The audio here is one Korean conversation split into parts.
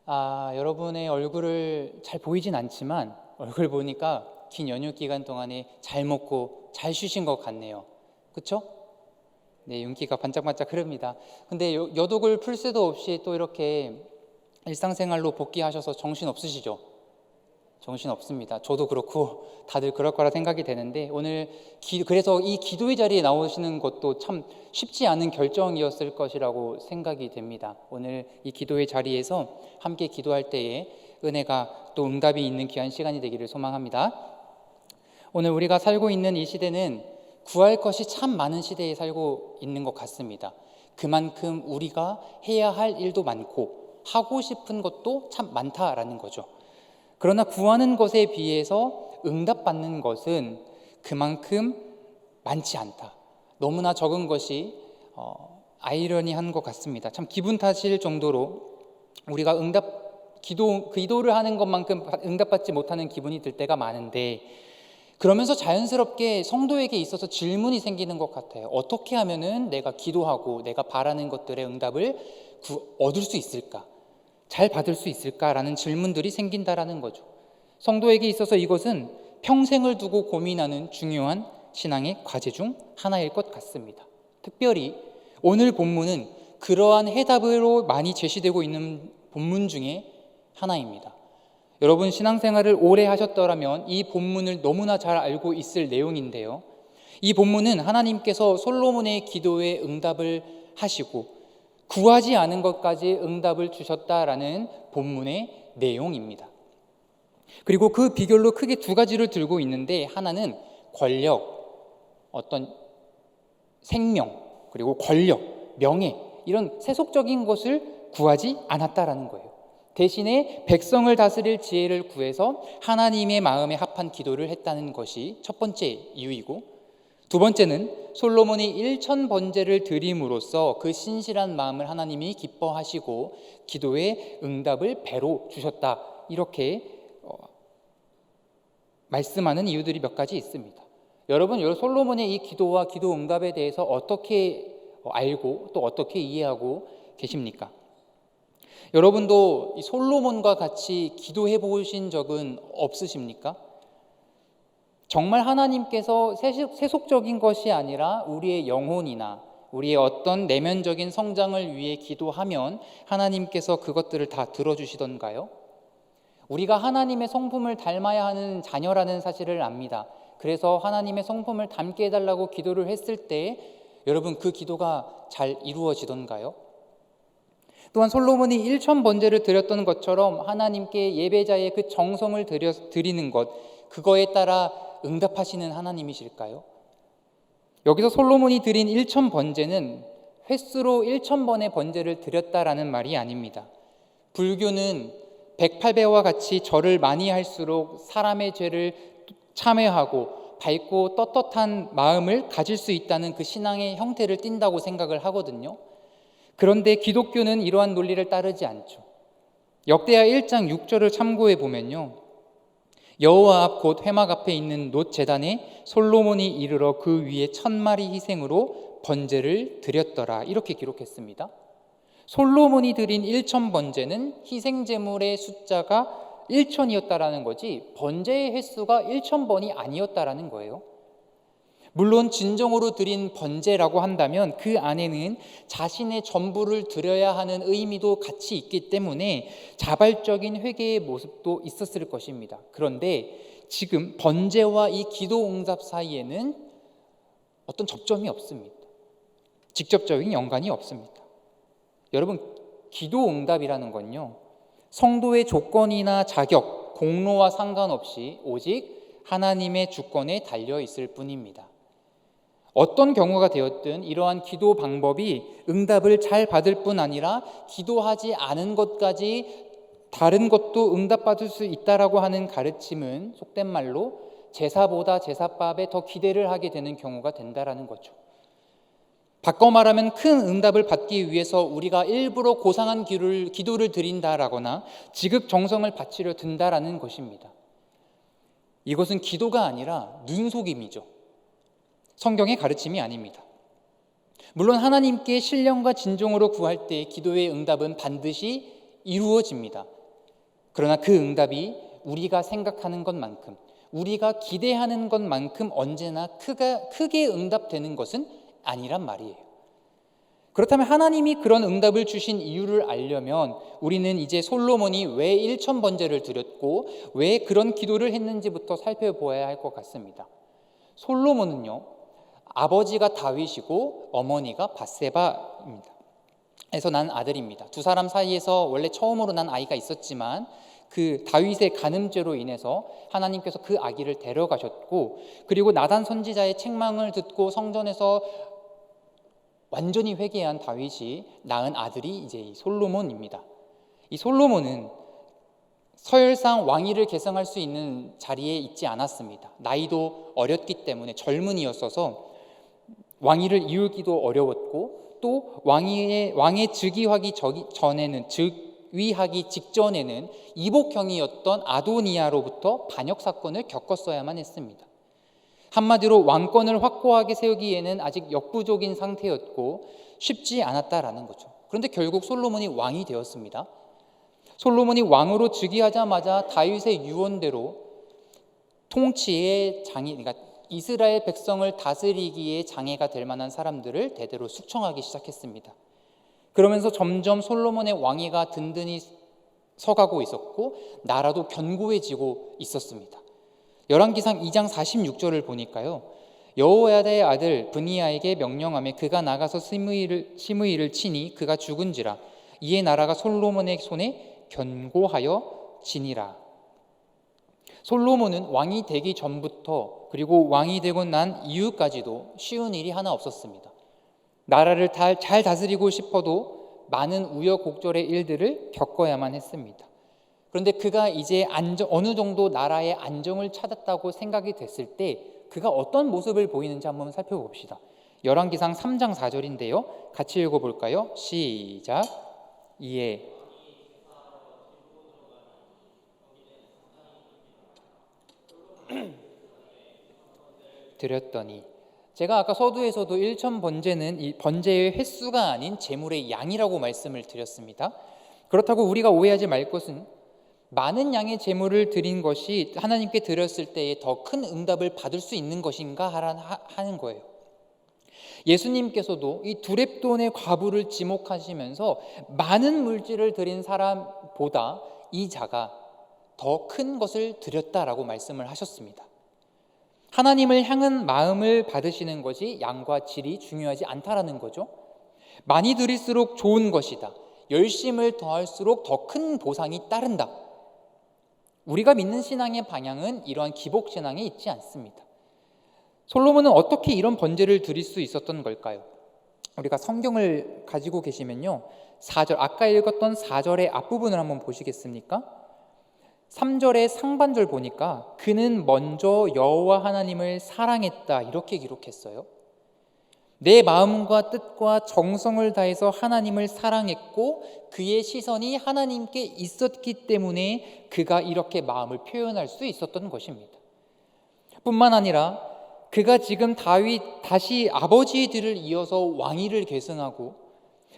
여러분의 얼굴을 잘 보이진 않지만 얼굴 보니까 긴 연휴 기간 동안에 잘 먹고 잘 쉬신 것 같네요. 그렇죠? 네, 윤기가 반짝반짝 흐릅니다. 근데 여독을 풀 새도 없이 또 이렇게 일상생활로 복귀하셔서 정신 없으시죠? 정신 없습니다. 저도 그렇고 다들 그럴 거라 생각이 되는데 오늘 그래서 이 기도의 자리에 나오시는 것도 참 쉽지 않은 결정이었을 것이라고 생각이 됩니다. 오늘 이 기도의 자리에서 함께 기도할 때에 은혜가 또 응답이 있는 귀한 시간이 되기를 소망합니다. 오늘 우리가 살고 있는 이 시대는 구할 것이 참 많은 시대에 살고 있는 것 같습니다. 그만큼 우리가 해야 할 일도 많고 하고 싶은 것도 참 많다라는 거죠. 그러나 구하는 것에 비해서 응답받는 것은 그만큼 많지 않다. 너무나 적은 것이 아이러니한 것 같습니다. 참 기분 탓일 정도로 우리가 기도를 하는 것만큼 응답받지 못하는 기분이 들 때가 많은데, 그러면서 자연스럽게 성도에게 있어서 질문이 생기는 것 같아요. 어떻게 하면은 내가 기도하고 내가 바라는 것들의 응답을 얻을 수 있을까? 잘 받을 수 있을까라는 질문들이 생긴다라는 거죠. 성도에게 있어서 이것은 평생을 두고 고민하는 중요한 신앙의 과제 중 하나일 것 같습니다. 특별히 오늘 본문은 그러한 해답으로 많이 제시되고 있는 본문 중에 하나입니다. 여러분 신앙생활을 오래 하셨더라면 이 본문을 너무나 잘 알고 있을 내용인데요. 이 본문은 하나님께서 솔로몬의 기도에 응답을 하시고 구하지 않은 것까지 응답을 주셨다라는 본문의 내용입니다. 그리고 그 비결로 크게 두 가지를 들고 있는데, 하나는 권력, 어떤 생명, 그리고 권력, 명예, 이런 세속적인 것을 구하지 않았다라는 거예요. 대신에 백성을 다스릴 지혜를 구해서 하나님의 마음에 합한 기도를 했다는 것이 첫 번째 이유이고, 두 번째는 솔로몬이 1000번제를 드림으로써 그 신실한 마음을 하나님이 기뻐하시고 기도의 응답을 배로 주셨다, 이렇게 말씀하는 이유들이 몇 가지 있습니다. 여러분, 솔로몬의 이 기도와 기도 응답에 대해서 어떻게 알고 또 어떻게 이해하고 계십니까? 여러분도 이 솔로몬과 같이 기도해 보신 적은 없으십니까? 정말 하나님께서 세속적인 것이 아니라 우리의 영혼이나 우리의 어떤 내면적인 성장을 위해 기도하면 하나님께서 그것들을 다 들어주시던가요? 우리가 하나님의 성품을 닮아야 하는 자녀라는 사실을 압니다. 그래서 하나님의 성품을 닮게 해달라고 기도를 했을 때 여러분 그 기도가 잘 이루어지던가요? 또한 솔로몬이 1000번제를 드렸던 것처럼 하나님께 예배자의 그 정성을 드리는 것, 그거에 따라 응답하시는 하나님이실까요? 여기서 솔로몬이 드린 1000번제는 횟수로 1000번의 번제를 드렸다라는 말이 아닙니다. 불교는 108배와 같이 절을 많이 할수록 사람의 죄를 참회하고 밝고 떳떳한 마음을 가질 수 있다는 그 신앙의 형태를 띈다고 생각을 하거든요. 그런데 기독교는 이러한 논리를 따르지 않죠. 역대하 1장 6절을 참고해 보면요, 여호와 앞 곧 회막 앞에 있는 놋 제단에 솔로몬이 이르러 그 위에 1000마리 희생으로 번제를 드렸더라, 이렇게 기록했습니다. 솔로몬이 드린 1000번제는 희생 제물의 숫자가 1000이었다라는 거지 번제의 횟수가 1000번이 아니었다라는 거예요. 물론 진정으로 드린 번제라고 한다면 그 안에는 자신의 전부를 드려야 하는 의미도 같이 있기 때문에 자발적인 회개의 모습도 있었을 것입니다. 그런데 지금 번제와 이 기도 응답 사이에는 어떤 접점이 없습니다. 직접적인 연관이 없습니다. 여러분, 기도 응답이라는 건요, 성도의 조건이나 자격, 공로와 상관없이 오직 하나님의 주권에 달려 있을 뿐입니다. 어떤 경우가 되었든 이러한 기도 방법이 응답을 잘 받을 뿐 아니라 기도하지 않은 것까지 다른 것도 응답받을 수 있다라고 하는 가르침은 속된 말로 제사보다 제사밥에 더 기대를 하게 되는 경우가 된다라는 거죠. 바꿔 말하면 큰 응답을 받기 위해서 우리가 일부러 고상한 기도를 드린다라거나 지극정성을 바치려 든다라는 것입니다. 이것은 기도가 아니라 눈속임이죠. 성경의 가르침이 아닙니다. 물론 하나님께 신령과 진정으로 구할 때 기도의 응답은 반드시 이루어집니다. 그러나 그 응답이 우리가 생각하는 것만큼, 우리가 기대하는 것만큼 언제나 크게 응답되는 것은 아니란 말이에요. 그렇다면 하나님이 그런 응답을 주신 이유를 알려면 우리는 이제 솔로몬이 왜 1,000번제를 드렸고 왜 그런 기도를 했는지부터 살펴보아야 할 것 같습니다. 솔로몬은요, 아버지가 다윗이고 어머니가 밧세바입니다. 에서 난 아들입니다. 두 사람 사이에서 원래 처음으로 난 아이가 있었지만 그 다윗의 간음죄로 인해서 하나님께서 그 아기를 데려가셨고, 그리고 나단 선지자의 책망을 듣고 성전에서 완전히 회개한 다윗이 낳은 아들이 이제 이 솔로몬입니다. 이 솔로몬은 서열상 왕위를 계승할 수 있는 자리에 있지 않았습니다. 나이도 어렸기 때문에 젊은이였어서 왕위를 이루기도 어려웠고, 또 왕에 즉위하기 직전에는 이복형이었던 아도니아로부터 반역 사건을 겪었어야만 했습니다. 한마디로 왕권을 확고하게 세우기에는 아직 역부족인 상태였고 쉽지 않았다라는 거죠. 그런데 결국 솔로몬이 왕이 되었습니다. 솔로몬이 왕으로 즉위하자마자 다윗의 유언대로 통치의 장이, 그러니까 이스라엘 백성을 다스리기에 장애가 될 만한 사람들을 대대로 숙청하기 시작했습니다. 그러면서 점점 솔로몬의 왕위가 든든히 서가고 있었고 나라도 견고해지고 있었습니다. 열왕기상 2장 46절을 보니까요, 여호야다의 아들 브니야에게 명령하며 그가 나가서 시므이를 치니 그가 죽은지라. 이에 나라가 솔로몬의 손에 견고하여 지니라. 솔로몬은 왕이 되기 전부터 그리고 왕이 되고 난 이후까지도 쉬운 일이 하나 없었습니다. 나라를 잘 다스리고 싶어도 많은 우여곡절의 일들을 겪어야만 했습니다. 그런데 그가 이제 어느 정도 나라의 안정을 찾았다고 생각이 됐을 때 그가 어떤 모습을 보이는지 한번 살펴봅시다. 열왕기상 3장 4절인데요. 같이 읽어볼까요? 시작. 이에 드렸더니, 제가 아까 서두에서도 1,000번제는 이 번제의 횟수가 아닌 제물의 양이라고 말씀을 드렸습니다. 그렇다고 우리가 오해하지 말 것은 많은 양의 제물을 드린 것이 하나님께 드렸을 때에 더 큰 응답을 받을 수 있는 것인가 하는 거예요. 예수님께서도 이 두렙돈의 과부를 지목하시면서 많은 물질을 드린 사람보다 이 자가 더 큰 것을 드렸다라고 말씀을 하셨습니다. 하나님을 향한 마음을 받으시는 것이 양과 질이 중요하지 않다라는 거죠. 많이 드릴수록 좋은 것이다. 열심을 더할수록 더 큰 보상이 따른다. 우리가 믿는 신앙의 방향은 이러한 기복 신앙에 있지 않습니다. 솔로몬은 어떻게 이런 번제를 드릴 수 있었던 걸까요? 우리가 성경을 가지고 계시면요, 4절, 아까 읽었던 4절의 앞부분을 한번 보시겠습니까? 3절의 상반절 보니까 그는 먼저 여호와 하나님을 사랑했다 이렇게 기록했어요. 내 마음과 뜻과 정성을 다해서 하나님을 사랑했고 그의 시선이 하나님께 있었기 때문에 그가 이렇게 마음을 표현할 수 있었던 것입니다. 뿐만 아니라 그가 지금 다시 아버지의 뒤를 이어서 왕위를 계승하고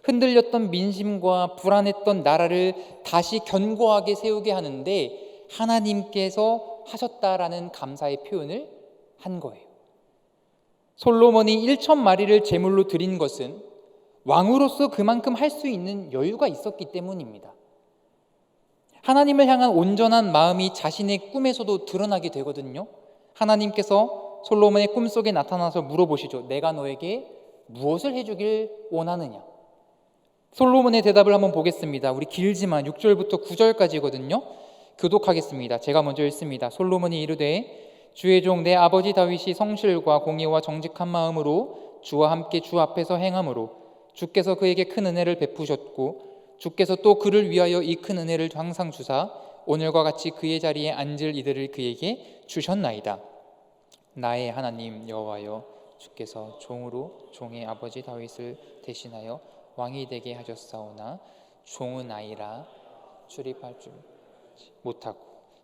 흔들렸던 민심과 불안했던 나라를 다시 견고하게 세우게 하는데 하나님께서 하셨다라는 감사의 표현을 한 거예요. 솔로몬이 1,000마리를 제물로 드린 것은 왕으로서 그만큼 할 수 있는 여유가 있었기 때문입니다. 하나님을 향한 온전한 마음이 자신의 꿈에서도 드러나게 되거든요. 하나님께서 솔로몬의 꿈속에 나타나서 물어보시죠. 내가 너에게 무엇을 해주길 원하느냐? 솔로몬의 대답을 한번 보겠습니다. 우리 길지만 6절부터 9절까지거든요. 교독하겠습니다. 제가 먼저 읽습니다. 솔로몬이 이르되 주의 종 내 아버지 다윗이 성실과 공의와 정직한 마음으로 주와 함께 주 앞에서 행함으로 주께서 그에게 큰 은혜를 베푸셨고 주께서 또 그를 위하여 이 큰 은혜를 항상 주사 오늘과 같이 그의 자리에 앉을 이들을 그에게 주셨나이다. 나의 하나님 여호와여, 주께서 종으로 종의 아버지 다윗을 대신하여 왕이 되게 하셨사오나 종은 아이라 출입할 줄 못하고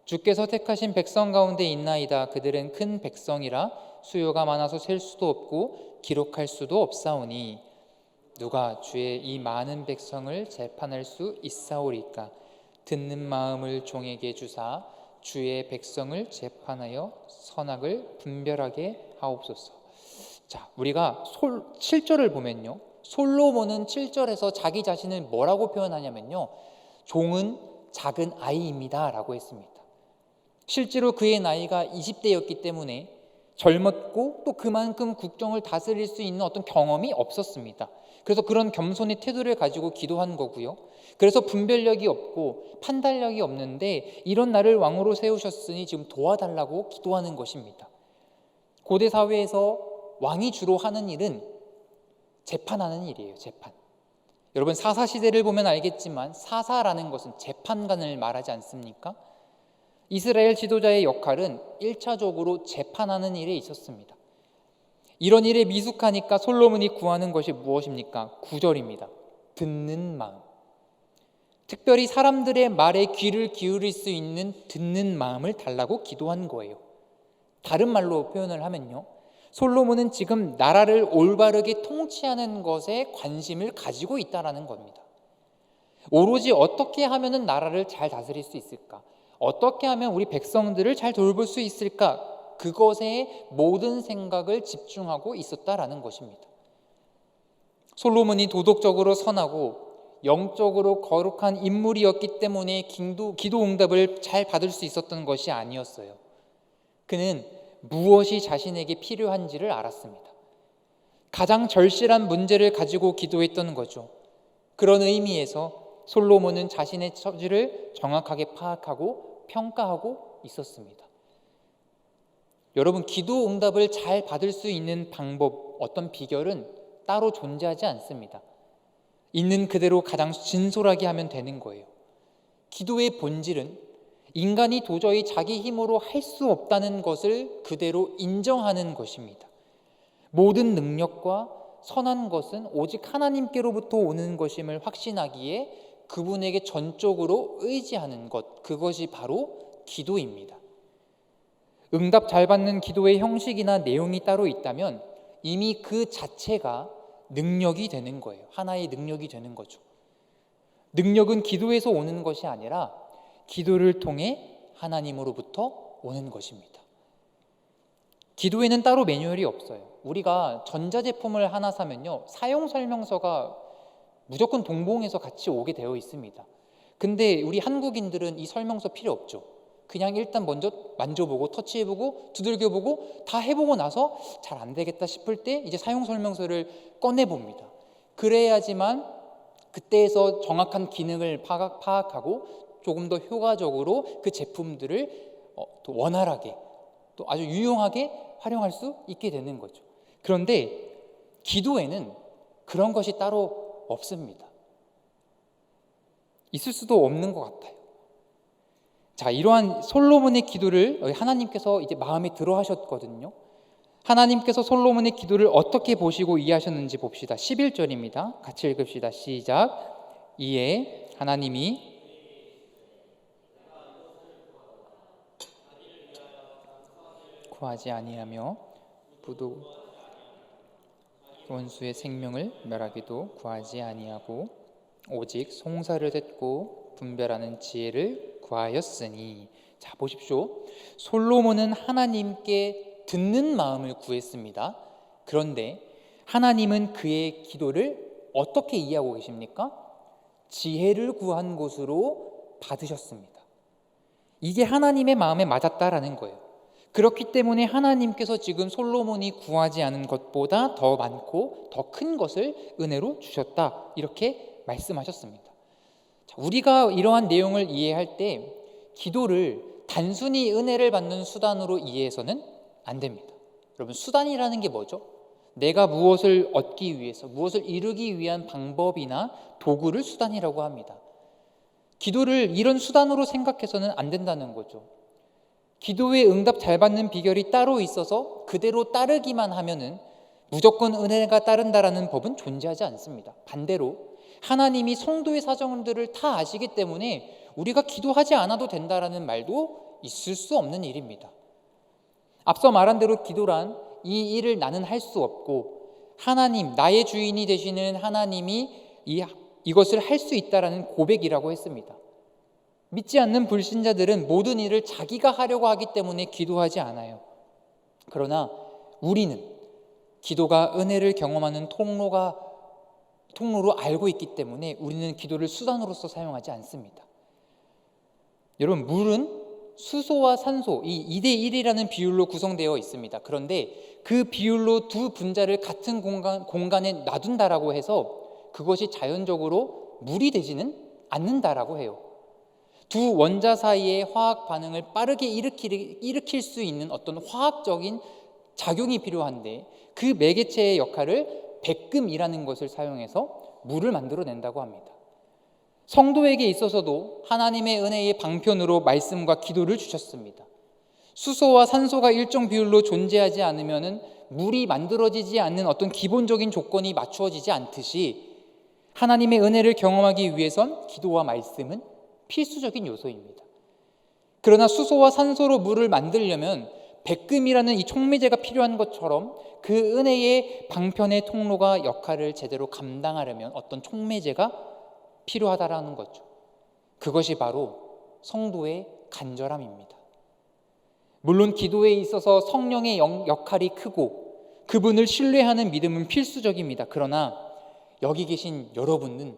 주께서 택하신 백성 가운데 있나이다. 그들은 큰 백성이라 수요가 많아서 셀 수도 없고 기록할 수도 없사오니 누가 주의 이 많은 백성을 재판할 수 있사오리까? 듣는 마음을 종에게 주사 주의 백성을 재판하여 선악을 분별하게 하옵소서. 자, 우리가 7절을 보면요, 솔로몬은 7절에서 자기 자신을 뭐라고 표현하냐면요, 종은 작은 아이입니다 라고 했습니다. 실제로 그의 나이가 20대였기 때문에 젊었고 또 그만큼 국정을 다스릴 수 있는 어떤 경험이 없었습니다. 그래서 그런 겸손의 태도를 가지고 기도한 거고요. 그래서 분별력이 없고 판단력이 없는데 이런 나를 왕으로 세우셨으니 지금 도와달라고 기도하는 것입니다. 고대 사회에서 왕이 주로 하는 일은 재판하는 일이에요. 재판. 여러분 사사시대를 보면 알겠지만 사사라는 것은 재판관을 말하지 않습니까? 이스라엘 지도자의 역할은 1차적으로 재판하는 일에 있었습니다. 이런 일에 미숙하니까 솔로몬이 구하는 것이 무엇입니까? 9절입니다. 듣는 마음. 특별히 사람들의 말에 귀를 기울일 수 있는 듣는 마음을 달라고 기도한 거예요. 다른 말로 표현을 하면요, 솔로몬은 지금 나라를 올바르게 통치하는 것에 관심을 가지고 있다는 겁니다. 오로지 어떻게 하면 나라를 잘 다스릴 수 있을까? 어떻게 하면 우리 백성들을 잘 돌볼 수 있을까? 그것에 모든 생각을 집중하고 있었다라는 것입니다. 솔로몬이 도덕적으로 선하고 영적으로 거룩한 인물이었기 때문에 기도 응답을 잘 받을 수 있었던 것이 아니었어요. 그는 무엇이 자신에게 필요한지를 알았습니다. 가장 절실한 문제를 가지고 기도했던 거죠. 그런 의미에서 솔로몬은 자신의 처지를 정확하게 파악하고 평가하고 있었습니다. 여러분, 기도 응답을 잘 받을 수 있는 방법, 어떤 비결은 따로 존재하지 않습니다. 있는 그대로 가장 진솔하게 하면 되는 거예요. 기도의 본질은 인간이 도저히 자기 힘으로 할 수 없다는 것을 그대로 인정하는 것입니다. 모든 능력과 선한 것은 오직 하나님께로부터 오는 것임을 확신하기에 그분에게 전적으로 의지하는 것, 그것이 바로 기도입니다. 응답 잘 받는 기도의 형식이나 내용이 따로 있다면 이미 그 자체가 능력이 되는 거예요. 하나의 능력이 되는 거죠. 능력은 기도에서 오는 것이 아니라 기도를 통해 하나님으로부터 오는 것입니다. 기도에는 따로 매뉴얼이 없어요. 우리가 전자제품을 하나 사면요, 사용 설명서가 무조건 동봉해서 같이 오게 되어 있습니다. 근데 우리 한국인들은 이 설명서 필요 없죠. 그냥 일단 먼저 만져보고 터치해보고 두들겨보고 다 해보고 나서 잘 안 되겠다 싶을 때 이제 사용 설명서를 꺼내봅니다. 그래야지만 그때에서 정확한 기능을 파악하고 조금 더 효과적으로 그 제품들을 또 원활하게 또 아주 유용하게 활용할 수 있게 되는 거죠. 그런데 기도에는 그런 것이 따로 없습니다. 있을 수도 없는 것 같아요. 자, 이러한 솔로몬의 기도를 하나님께서 이제 마음에 들어 하셨거든요. 하나님께서 솔로몬의 기도를 어떻게 보시고 이해하셨는지 봅시다. 11절입니다. 같이 읽읍시다. 시작. 이에 하나님이 구하지 아니하며 부도 원수의 생명을 멸하기도 구하지 아니하고 오직 송사를 듣고 분별하는 지혜를 구하였으니. 자, 보십시오. 솔로몬은 하나님께 듣는 마음을 구했습니다. 그런데 하나님은 그의 기도를 어떻게 이해하고 계십니까? 지혜를 구한 것으로 받으셨습니다. 이게 하나님의 마음에 맞았다라는 거예요. 그렇기 때문에 하나님께서 지금 솔로몬이 구하지 않은 것보다 더 많고 더 큰 것을 은혜로 주셨다, 이렇게 말씀하셨습니다. 자, 우리가 이러한 내용을 이해할 때 기도를 단순히 은혜를 받는 수단으로 이해해서는 안 됩니다. 여러분, 수단이라는 게 뭐죠? 내가 무엇을 얻기 위해서, 무엇을 이루기 위한 방법이나 도구를 수단이라고 합니다. 기도를 이런 수단으로 생각해서는 안 된다는 거죠. 기도의 응답 잘 받는 비결이 따로 있어서 그대로 따르기만 하면은 무조건 은혜가 따른다라는 법은 존재하지 않습니다. 반대로 하나님이 성도의 사정들을 다 아시기 때문에 우리가 기도하지 않아도 된다라는 말도 있을 수 없는 일입니다. 앞서 말한 대로 기도란 이 일을 나는 할 수 없고 하나님, 나의 주인이 되시는 하나님이 이것을 할 수 있다라는 고백이라고 했습니다. 믿지 않는 불신자들은 모든 일을 자기가 하려고 하기 때문에 기도하지 않아요. 그러나 우리는 기도가 은혜를 경험하는 통로로 알고 있기 때문에 우리는 기도를 수단으로서 사용하지 않습니다. 여러분, 물은 수소와 산소, 이 2대 1이라는 비율로 구성되어 있습니다. 그런데 그 비율로 두 분자를 같은 공간에 놔둔다라고 해서 그것이 자연적으로 물이 되지는 않는다라고 해요. 두 원자 사이의 화학 반응을 빠르게 일으킬 수 있는 어떤 화학적인 작용이 필요한데 그 매개체의 역할을 백금이라는 것을 사용해서 물을 만들어낸다고 합니다. 성도에게 있어서도 하나님의 은혜의 방편으로 말씀과 기도를 주셨습니다. 수소와 산소가 일정 비율로 존재하지 않으면 물이 만들어지지 않는 어떤 기본적인 조건이 맞추어지지 않듯이 하나님의 은혜를 경험하기 위해선 기도와 말씀은 필수적인 요소입니다. 그러나 수소와 산소로 물을 만들려면 백금이라는 이 촉매제가 필요한 것처럼 그 은혜의 방편의 통로가 역할을 제대로 감당하려면 어떤 촉매제가 필요하다라는 거죠. 그것이 바로 성도의 간절함입니다. 물론 기도에 있어서 성령의 역할이 크고 그분을 신뢰하는 믿음은 필수적입니다. 그러나 여기 계신 여러분은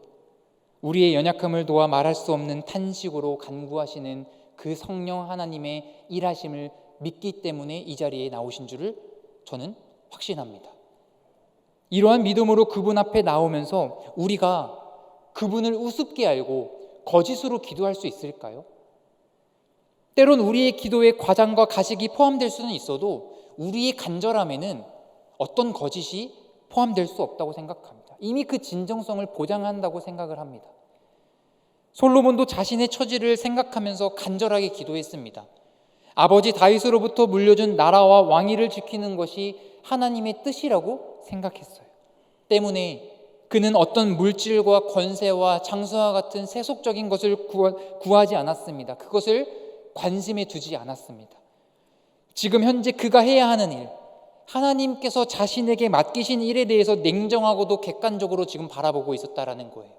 우리의 연약함을 도와 말할 수 없는 탄식으로 간구하시는 그 성령 하나님의 일하심을 믿기 때문에 이 자리에 나오신 줄을 저는 확신합니다. 이러한 믿음으로 그분 앞에 나오면서 우리가 그분을 우습게 알고 거짓으로 기도할 수 있을까요? 때론 우리의 기도에 과장과 가식이 포함될 수는 있어도 우리의 간절함에는 어떤 거짓이 포함될 수 없다고 생각합니다. 이미 그 진정성을 보장한다고 생각을 합니다. 솔로몬도 자신의 처지를 생각하면서 간절하게 기도했습니다. 아버지 다윗으로부터 물려준 나라와 왕위를 지키는 것이 하나님의 뜻이라고 생각했어요. 때문에 그는 어떤 물질과 권세와 장수와 같은 세속적인 것을 구하지 않았습니다. 그것을 관심에 두지 않았습니다. 지금 현재 그가 해야 하는 일, 하나님께서 자신에게 맡기신 일에 대해서 냉정하고도 객관적으로 지금 바라보고 있었다라는 거예요.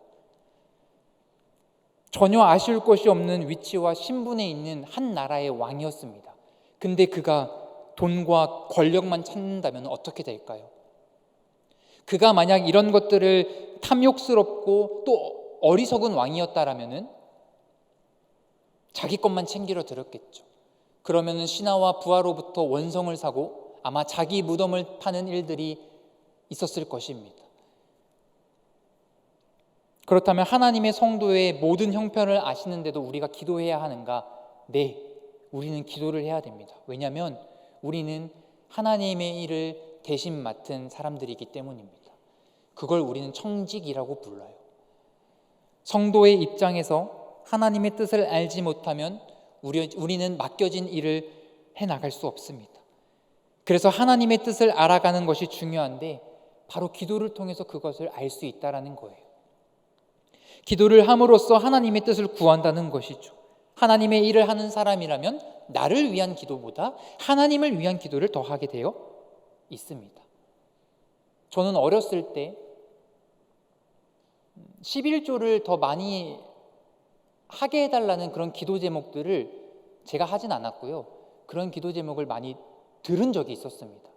전혀 아쉬울 것이 없는 위치와 신분에 있는 한 나라의 왕이었습니다. 근데 그가 돈과 권력만 찾는다면 어떻게 될까요? 그가 만약 이런 것들을 탐욕스럽고 또 어리석은 왕이었다라면 자기 것만 챙기려 들었겠죠. 그러면 신하와 부하로부터 원성을 사고 아마 자기 무덤을 파는 일들이 있었을 것입니다. 그렇다면 하나님의 성도의 모든 형편을 아시는데도 우리가 기도해야 하는가? 네, 우리는 기도를 해야 됩니다. 왜냐하면 우리는 하나님의 일을 대신 맡은 사람들이기 때문입니다. 그걸 우리는 청직이라고 불러요. 성도의 입장에서 하나님의 뜻을 알지 못하면 우리는 맡겨진 일을 해나갈 수 없습니다. 그래서 하나님의 뜻을 알아가는 것이 중요한데 바로 기도를 통해서 그것을 알 수 있다는 거예요. 기도를 함으로써 하나님의 뜻을 구한다는 것이죠. 하나님의 일을 하는 사람이라면 나를 위한 기도보다 하나님을 위한 기도를 더 하게 되어 있습니다. 저는 어렸을 때 11조를 더 많이 하게 해달라는 그런 기도 제목들을 제가 하진 않았고요. 그런 기도 제목을 많이 들은 적이 있었습니다.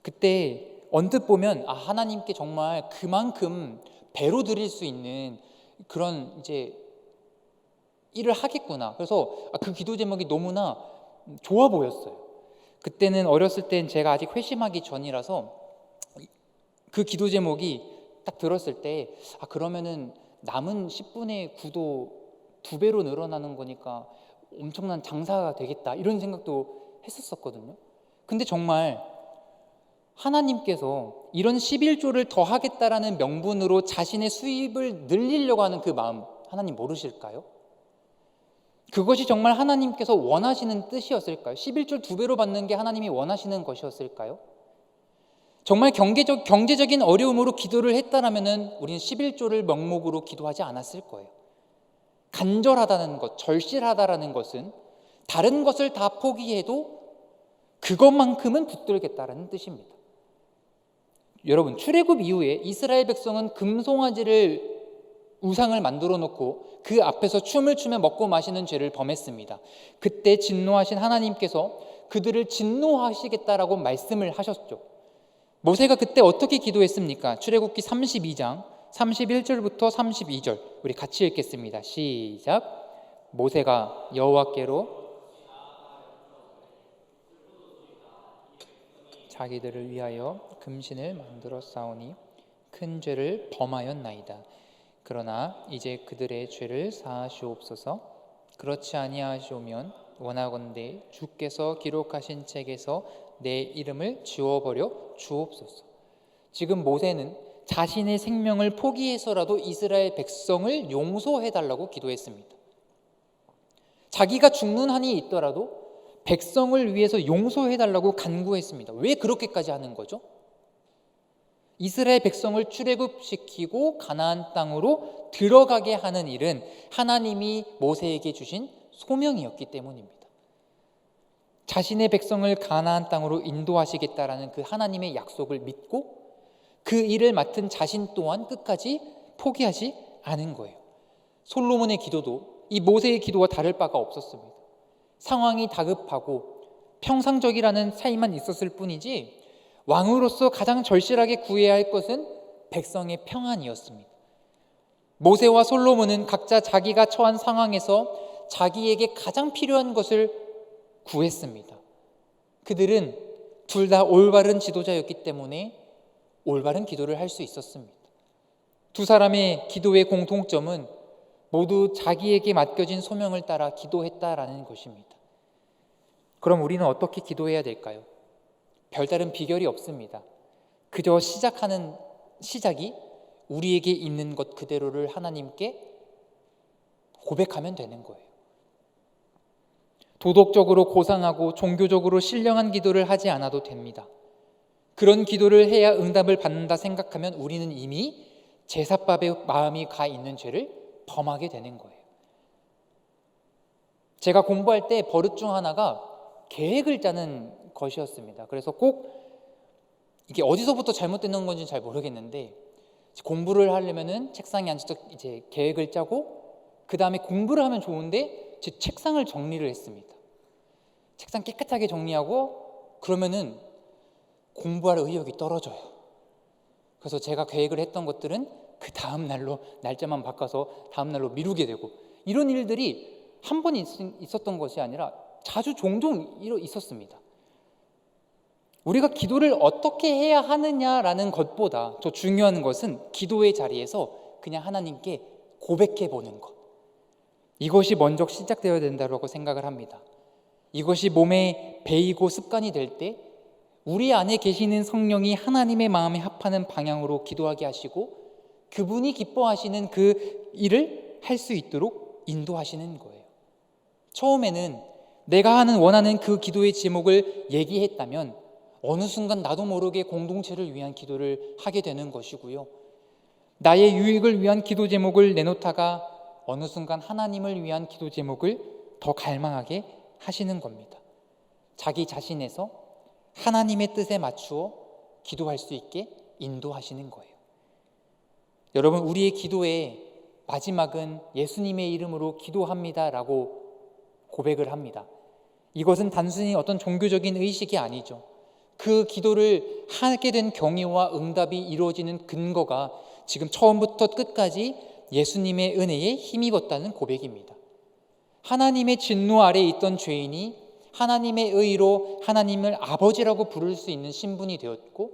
그때 언뜻 보면 하나님께 정말 그만큼 배로 드릴 수 있는 그런 이제 일을 하겠구나. 그래서 그 기도 제목이 너무나 좋아 보였어요. 그때는 어렸을 땐 제가 아직 회심하기 전이라서 그 기도 제목이 딱 들었을 때 그러면은 남은 10분의 9도 2배로 늘어나는 거니까 엄청난 장사가 되겠다 이런 생각도 했었거든요. 근데 정말 하나님께서 이런 11조를 더 하겠다라는 명분으로 자신의 수입을 늘리려고 하는 그 마음 하나님 모르실까요? 그것이 정말 하나님께서 원하시는 뜻이었을까요? 11조 2배로 받는 게 하나님이 원하시는 것이었을까요? 정말 경제적인 어려움으로 기도를 했다라면 우리는 11조를 명목으로 기도하지 않았을 거예요. 간절하다는 것, 절실하다라는 것은 다른 것을 다 포기해도 그것만큼은 붙들겠다라는 뜻입니다. 여러분, 출애굽 이후에 이스라엘 백성은 금송아지를 우상을 만들어 놓고 그 앞에서 춤을 추며 먹고 마시는 죄를 범했습니다. 그때 진노하신 하나님께서 그들을 진노하시겠다라고 말씀을 하셨죠. 모세가 그때 어떻게 기도했습니까? 출애굽기 32장 31절부터 32절 우리 같이 읽겠습니다. 시작. 모세가 여호와께로 자기들을 위하여 금신을 만들어 싸우니 큰 죄를 범하였나이다. 그러나 이제 그들의 죄를 사하시옵소서. 그렇지 아니하시오면 원하건대 주께서 기록하신 책에서 내 이름을 지워버려 주옵소서. 지금 모세는 자신의 생명을 포기해서라도 이스라엘 백성을 용서해달라고 기도했습니다. 자기가 죽는 한이 있더라도 백성을 위해서 용서해달라고 간구했습니다. 왜 그렇게까지 하는 거죠? 이스라엘 백성을 출애굽시키고 가나안 땅으로 들어가게 하는 일은 하나님이 모세에게 주신 소명이었기 때문입니다. 자신의 백성을 가나안 땅으로 인도하시겠다라는 그 하나님의 약속을 믿고 그 일을 맡은 자신 또한 끝까지 포기하지 않은 거예요. 솔로몬의 기도도 이 모세의 기도와 다를 바가 없었습니다. 상황이 다급하고 평상적이라는 차이만 있었을 뿐이지 왕으로서 가장 절실하게 구해야 할 것은 백성의 평안이었습니다. 모세와 솔로몬은 각자 자기가 처한 상황에서 자기에게 가장 필요한 것을 구했습니다. 그들은 둘 다 올바른 지도자였기 때문에 올바른 기도를 할 수 있었습니다. 두 사람의 기도의 공통점은 모두 자기에게 맡겨진 소명을 따라 기도했다라는 것입니다. 그럼 우리는 어떻게 기도해야 될까요? 별다른 비결이 없습니다. 그저 시작이 우리에게 있는 것 그대로를 하나님께 고백하면 되는 거예요. 도덕적으로 고상하고 종교적으로 신령한 기도를 하지 않아도 됩니다. 그런 기도를 해야 응답을 받는다 생각하면 우리는 이미 제사밥에 마음이 가 있는 죄를 범하게 되는 거예요. 제가 공부할 때 버릇 중 하나가 계획을 짜는 것이었습니다. 그래서 꼭 이게 어디서부터 잘못되는 건지 잘 모르겠는데 공부를 하려면은 책상에 앉아서 이제 계획을 짜고 그 다음에 공부를 하면 좋은데 제 책상을 정리를 했습니다. 책상 깨끗하게 정리하고 그러면은 공부할 의욕이 떨어져요. 그래서 제가 계획을 했던 것들은 그 다음 날로 날짜만 바꿔서 다음 날로 미루게 되고 이런 일들이 한 번 있었던 것이 아니라 자주 종종 있었습니다. 우리가 기도를 어떻게 해야 하느냐라는 것보다 더 중요한 것은 기도의 자리에서 그냥 하나님께 고백해 보는 것. 이것이 먼저 시작되어야 된다고 생각을 합니다. 이것이 몸에 배이고 습관이 될 때 우리 안에 계시는 성령이 하나님의 마음에 합하는 방향으로 기도하게 하시고 그분이 기뻐하시는 그 일을 할 수 있도록 인도하시는 거예요. 처음에는 내가 원하는 그 기도의 제목을 얘기했다면 어느 순간 나도 모르게 공동체를 위한 기도를 하게 되는 것이고요. 나의 유익을 위한 기도 제목을 내놓다가 어느 순간 하나님을 위한 기도 제목을 더 갈망하게 하시는 겁니다. 자기 자신에서 하나님의 뜻에 맞추어 기도할 수 있게 인도하시는 거예요. 여러분, 우리의 기도의 마지막은 예수님의 이름으로 기도합니다라고 고백을 합니다. 이것은 단순히 어떤 종교적인 의식이 아니죠. 그 기도를 하게 된 경위와 응답이 이루어지는 근거가 지금 처음부터 끝까지 예수님의 은혜에 힘입었다는 고백입니다. 하나님의 진노 아래에 있던 죄인이 하나님의 의로 하나님을 아버지라고 부를 수 있는 신분이 되었고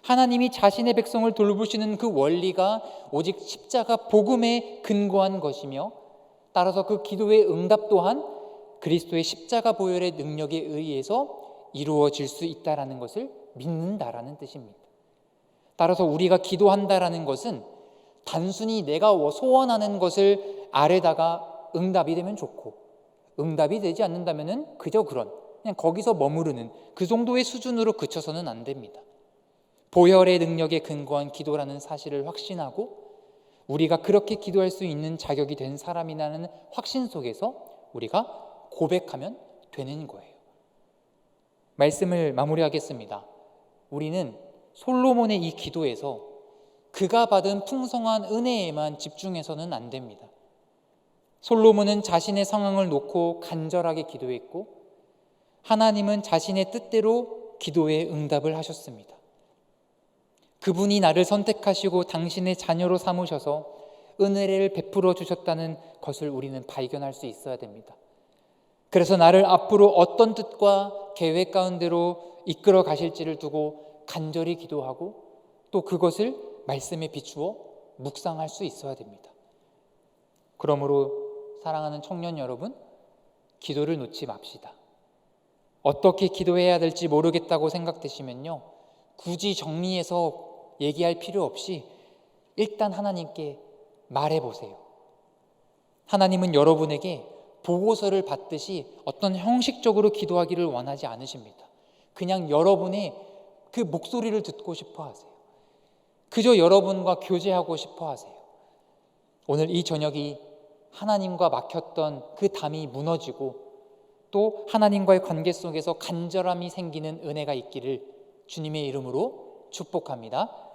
하나님이 자신의 백성을 돌보시는 그 원리가 오직 십자가 복음에 근거한 것이며 따라서 그 기도의 응답 또한 그리스도의 십자가 보혈의 능력에 의해서 이루어질 수 있다는 것을 믿는다라는 뜻입니다. 따라서 우리가 기도한다라는 것은 단순히 내가 소원하는 것을 아래다가 응답이 되면 좋고 응답이 되지 않는다면 그저 그냥 거기서 머무르는 그 정도의 수준으로 그쳐서는 안 됩니다. 보혈의 능력에 근거한 기도라는 사실을 확신하고 우리가 그렇게 기도할 수 있는 자격이 된 사람이라는 확신 속에서 우리가 고백하면 되는 거예요. 말씀을 마무리하겠습니다. 우리는 솔로몬의 이 기도에서 그가 받은 풍성한 은혜에만 집중해서는 안 됩니다. 솔로몬은 자신의 상황을 놓고 간절하게 기도했고 하나님은 자신의 뜻대로 기도에 응답을 하셨습니다. 그분이 나를 선택하시고 당신의 자녀로 삼으셔서 은혜를 베풀어 주셨다는 것을 우리는 발견할 수 있어야 됩니다. 그래서 나를 앞으로 어떤 뜻과 계획 가운데로 이끌어 가실지를 두고 간절히 기도하고 또 그것을 말씀에 비추어 묵상할 수 있어야 됩니다. 그러므로 사랑하는 청년 여러분, 기도를 놓지 맙시다. 어떻게 기도해야 될지 모르겠다고 생각되시면요, 굳이 정리해서 얘기할 필요 없이 일단 하나님께 말해보세요. 하나님은 여러분에게 보고서를 받듯이 어떤 형식적으로 기도하기를 원하지 않으십니다. 그냥 여러분의 그 목소리를 듣고 싶어 하세요. 그저 여러분과 교제하고 싶어 하세요. 오늘 이 저녁이 하나님과 막혔던 그 담이 무너지고 또 하나님과의 관계 속에서 간절함이 생기는 은혜가 있기를 주님의 이름으로 축복합니다.